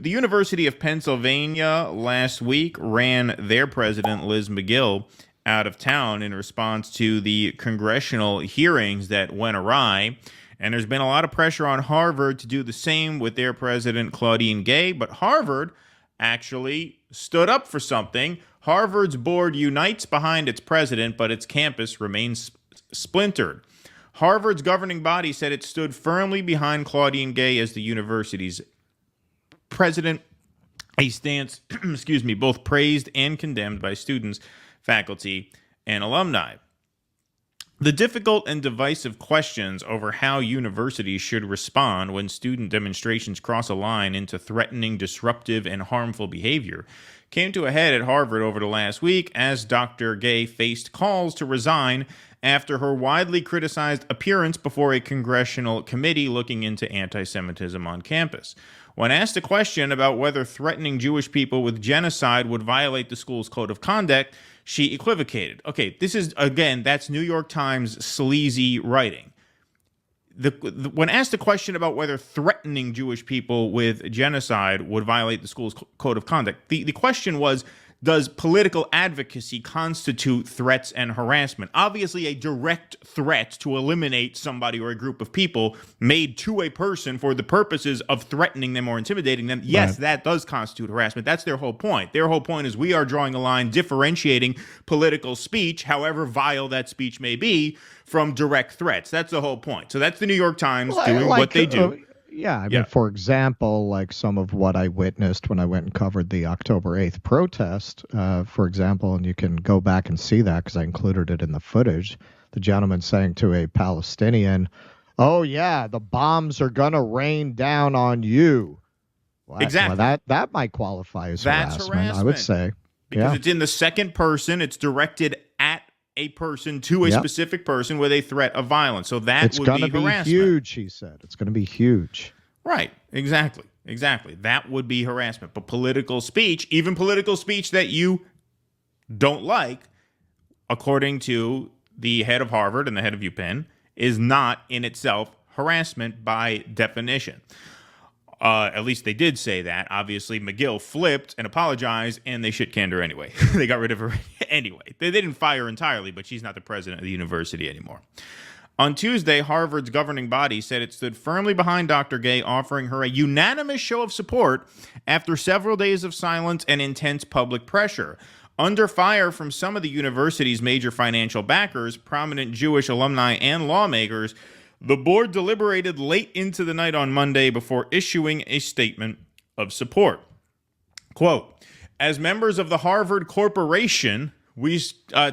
The University of Pennsylvania last week ran their president, Liz McGill, out of town in response to the congressional hearings that went awry. And there's been a lot of pressure on Harvard to do the same with their president, Claudine Gay. But Harvard actually stood up for something. Harvard's board unites behind its president, but its campus remains splintered. Harvard's governing body said it stood firmly behind Claudine Gay as the university's president, a stance, both praised and condemned by students, faculty, and alumni. The difficult and divisive questions over how universities should respond when student demonstrations cross a line into threatening, disruptive, and harmful behavior came to a head at Harvard over the last week as Dr. Gay faced calls to resign after her widely criticized appearance before a congressional committee looking into anti-Semitism on campus. When asked a question about whether threatening Jewish people with genocide would violate the school's code of conduct, she equivocated. Okay, this is, again, that's New York Times sleazy writing. When asked a question about whether threatening Jewish people with genocide would violate the school's code of conduct, the question was, does political advocacy constitute threats and harassment? Obviously, a direct threat to eliminate somebody or a group of people made to a person for the purposes of threatening them or intimidating them, yes, right, that does constitute harassment. That's their whole point. Their whole point is we are drawing a line differentiating political speech, however vile that speech may be, from direct threats. That's the whole point. So that's the New York Times doing what they do. Yeah, I mean, for example, like some of what I witnessed when I went and covered the October 8th protest, for example, and you can go back and see that because I included it in the footage, the gentleman saying to a Palestinian, "Oh, yeah, the bombs are going to rain down on you." Well, exactly. Well, that might qualify as harassment, I would say. Because it's in the second person, it's directed at a person to a specific person with a threat of violence. So that would be harassment. It's going to be huge, he said. It's going to be huge. Right. Exactly. That would be harassment. But political speech, even political speech that you don't like, according to the head of Harvard and the head of UPenn, is not in itself harassment by definition. At least they did say that. Obviously, McGill flipped and apologized, and they shit-canned her anyway. They got rid of her anyway. They didn't fire her entirely, but she's not the president of the university anymore. On Tuesday, Harvard's governing body said it stood firmly behind Dr. Gay, offering her a unanimous show of support after several days of silence and intense public pressure. Under fire from some of the university's major financial backers, prominent Jewish alumni, and lawmakers, the board deliberated late into the night on Monday before issuing a statement of support. Quote, "As members of the Harvard Corporation, we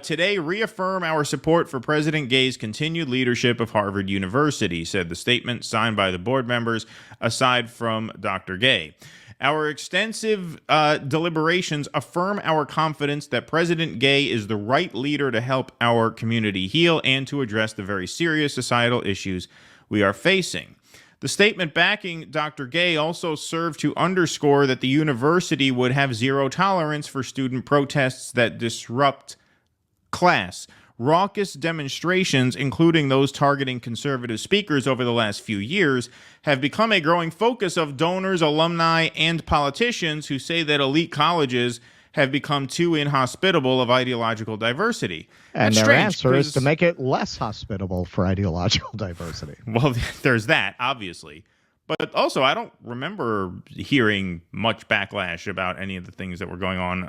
today reaffirm our support for President Gay's continued leadership of Harvard University," said the statement signed by the board members, aside from Dr. Gay. "Our extensive deliberations affirm our confidence that President Gay is the right leader to help our community heal and to address the very serious societal issues we are facing." The statement backing Dr. Gay also served to underscore that the university would have zero tolerance for student protests that disrupt class. Raucous demonstrations, including those targeting conservative speakers over the last few years, have become a growing focus of donors, alumni, and politicians who say that elite colleges have become too inhospitable of ideological diversity. And their answer is to make it less hospitable for ideological diversity. Well, there's that, obviously. But also, I don't remember hearing much backlash about any of the things that were going on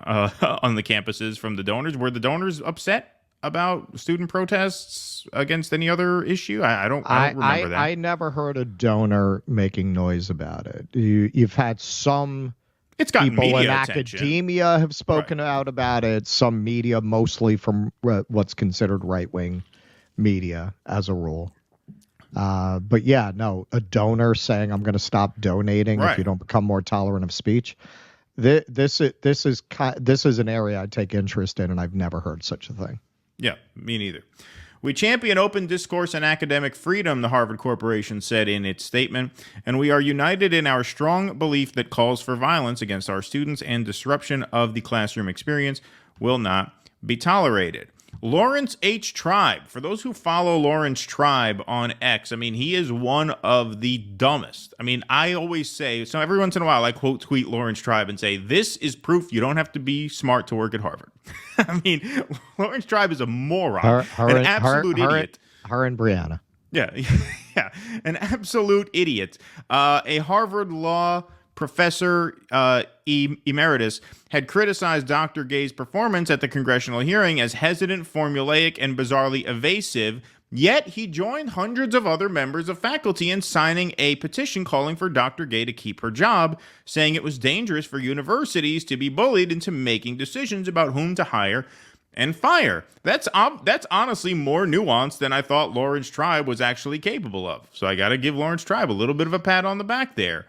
the campuses from the donors. Were the donors upset about student protests against any other issue? I don't remember that. I never heard a donor making noise about it. You've had some people in academia have spoken out about it. Some media, mostly from what's considered right-wing media as a rule. But yeah, no, a donor saying I'm going to stop donating if you don't become more tolerant of speech. This is an area I take interest in, and I've never heard such a thing. Yeah, me neither. "We champion open discourse and academic freedom," the Harvard Corporation said in its statement, "and we are united in our strong belief that calls for violence against our students and disruption of the classroom experience will not be tolerated." Lawrence H. Tribe. For those who follow Lawrence Tribe on X, I mean, he is one of the dumbest. I mean, I always say, so every once in a while, I quote tweet Lawrence Tribe and say, this is proof you don't have to be smart to work at Harvard. I mean, Lawrence Tribe is a moron, an absolute idiot. Her and Brianna. Yeah, yeah, an absolute idiot. A Harvard law professor emeritus had criticized Dr. Gay's performance at the congressional hearing as hesitant, formulaic, and bizarrely evasive, yet he joined hundreds of other members of faculty in signing a petition calling for Dr. Gay to keep her job, saying it was dangerous for universities to be bullied into making decisions about whom to hire and fire. That's honestly more nuanced than I thought Lawrence Tribe was actually capable of. So I got to give Lawrence Tribe a little bit of a pat on the back there.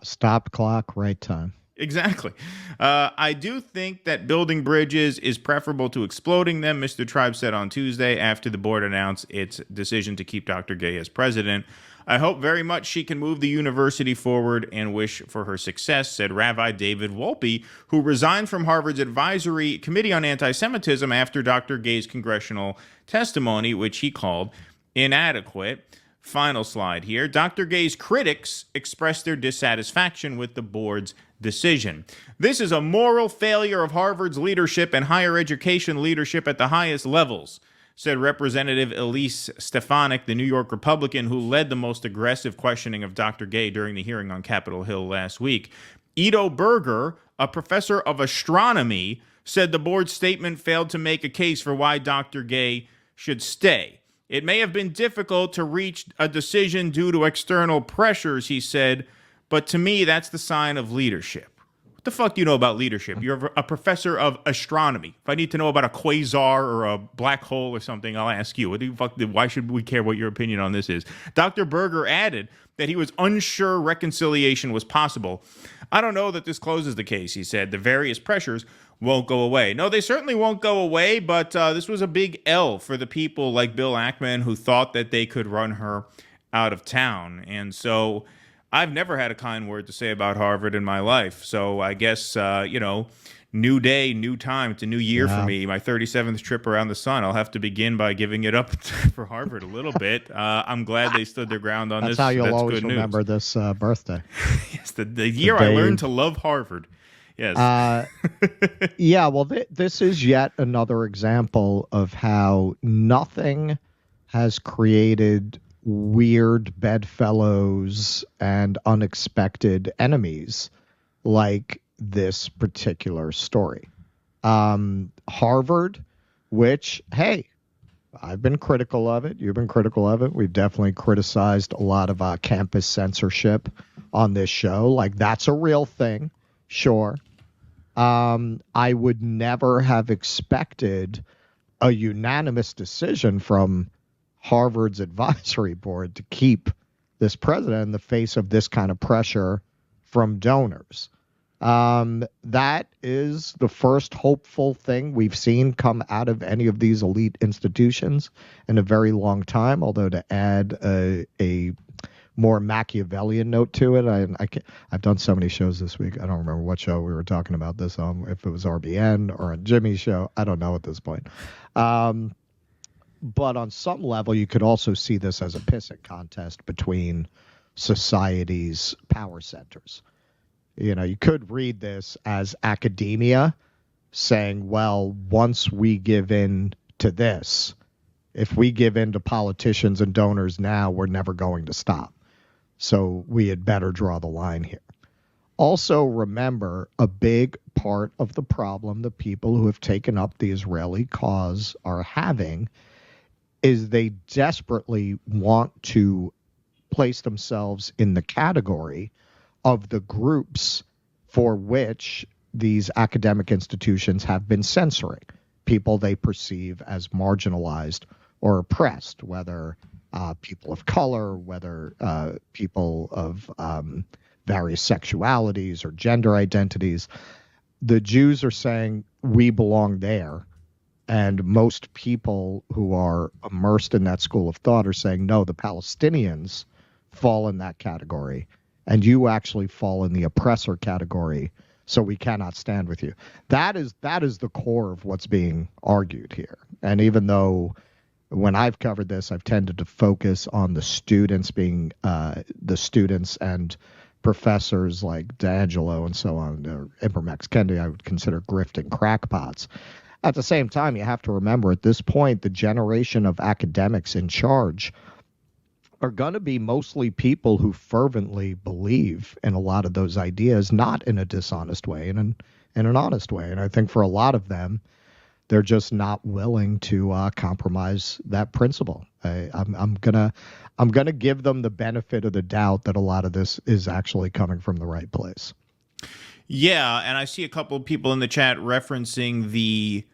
Stop clock, right time. Exactly. I do think that building bridges is preferable to exploding them, Mr. Tribe said on Tuesday after the board announced its decision to keep Dr. Gay as president. I hope very much she can move the university forward and wish for her success, said Rabbi David Wolpe, who resigned from Harvard's Advisory Committee on Anti-Semitism after Dr. Gay's congressional testimony, which he called inadequate. Final slide here. Dr. Gay's critics expressed their dissatisfaction with the board's decision. This is a moral failure of Harvard's leadership and higher education leadership at the highest levels, said Representative Elise Stefanik, the New York Republican who led the most aggressive questioning of Dr. Gay during the hearing on Capitol Hill last week. Ido Berger, a professor of astronomy, said the board's statement failed to make a case for why Dr. Gay should stay. It may have been difficult to reach a decision due to external pressures, he said, but to me, that's the sign of leadership. What the fuck do you know about leadership? You're a professor of astronomy. If I need to know about a quasar or a black hole or something, I'll ask you. Why should we care what your opinion on this is? Dr. Berger added that he was unsure reconciliation was possible. I don't know that this closes the case, he said. The various pressures won't go away. No, they certainly won't go away, but this was a big L for the people like Bill Ackman who thought that they could run her out of town. And so I've never had a kind word to say about Harvard in my life. So I guess, new day, new time. It's a new year for me. My 37th trip around the sun. I'll have to begin by giving it up for Harvard a little bit. I'm glad they stood their ground on this. That's how you'll always remember this birthday. Yes, the year I learned to love Harvard. Yes. Yeah, well, this is yet another example of how nothing has created weird bedfellows and unexpected enemies like this particular story. Harvard, which, hey, I've been critical of it. You've been critical of it. We've definitely criticized a lot of campus censorship on this show. Like, that's a real thing. Sure. I would never have expected a unanimous decision from Harvard's advisory board to keep this president in the face of this kind of pressure from donors. That is the first hopeful thing we've seen come out of any of these elite institutions in a very long time, although to add a more Machiavellian note to it. I've done so many shows this week. I don't remember what show we were talking about this on, if it was RBN or on Jimmy's show. I don't know at this point. But on some level, you could also see this as a pissing contest between society's power centers. You could read this as academia saying, well, once we give in to this, if we give in to politicians and donors now, we're never going to stop. So we had better draw the line here. Also, remember, a big part of the problem the people who have taken up the Israeli cause are having is they desperately want to place themselves in the category of the groups for which these academic institutions have been censoring, people they perceive as marginalized or oppressed, whether people of color, whether people of various sexualities or gender identities. The Jews are saying we belong there. And most people who are immersed in that school of thought are saying, no, the Palestinians fall in that category. And you actually fall in the oppressor category. So we cannot stand with you. That is the core of what's being argued here. And even though when I've covered this, I've tended to focus on the students being the students and professors like D'Angelo and so on, or Ibrahim Kendi, I would consider grifting crackpots. At the same time, you have to remember at this point, the generation of academics in charge are going to be mostly people who fervently believe in a lot of those ideas, not in a dishonest way, in an honest way. And I think for a lot of them, they're just not willing to compromise that principle. I'm gonna give them the benefit of the doubt that a lot of this is actually coming from the right place. Yeah, and I see a couple of people in the chat referencing the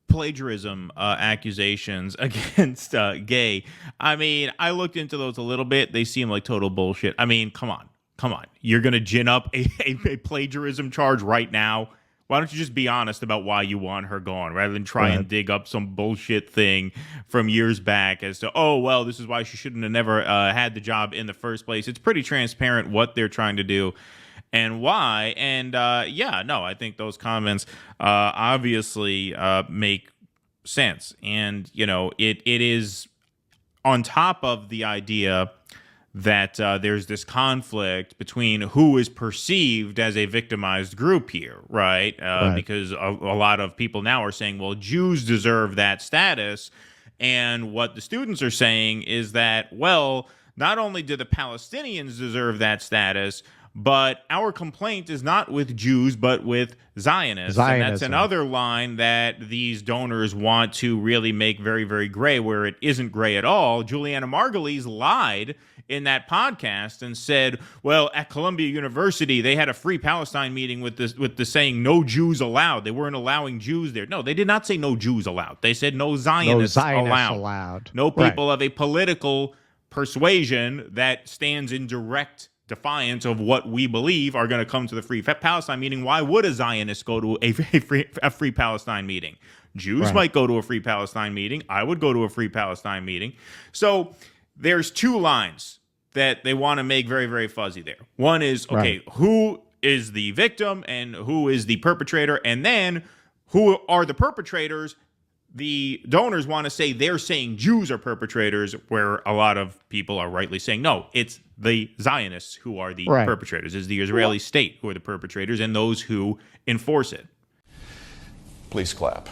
plagiarism accusations against Gay. I mean, I looked into those a little bit. They seem like total bullshit. I mean, come on. You're gonna gin up a plagiarism charge right now? Why don't you just be honest about why you want her gone rather than try and dig up some bullshit thing from years back as to, oh, well, this is why she shouldn't have never had the job in the first place. It's pretty transparent what they're trying to do and why. And I think those comments obviously make sense. And, it is on top of the idea that there's this conflict between who is perceived as a victimized group here, right? Because a lot of people now are saying, well, Jews deserve that status. And what the students are saying is that, well, not only do the Palestinians deserve that status, but our complaint is not with Jews, but with Zionists. And that's another line that these donors want to really make very, very gray, where it isn't gray at all. Juliana Margulies lied in that podcast and said, well, at Columbia University, they had a Free Palestine meeting with the saying no Jews allowed. They weren't allowing Jews there. No, they did not say no Jews allowed. They said no Zionists allowed. No people of a political persuasion that stands in direct defiance of what we believe are going to come to the Free Palestine meeting. Why would a Zionist go to a Free Palestine meeting? Jews might go to a Free Palestine meeting. I would go to a Free Palestine meeting. So there's two lines that they want to make very, very fuzzy there. One is, okay, who is the victim and who is the perpetrator? And then who are the perpetrators? The donors want to say they're saying Jews are perpetrators, where a lot of people are rightly saying, no, it's the Zionists who are the perpetrators. It's the Israeli state who are the perpetrators and those who enforce it. Please clap.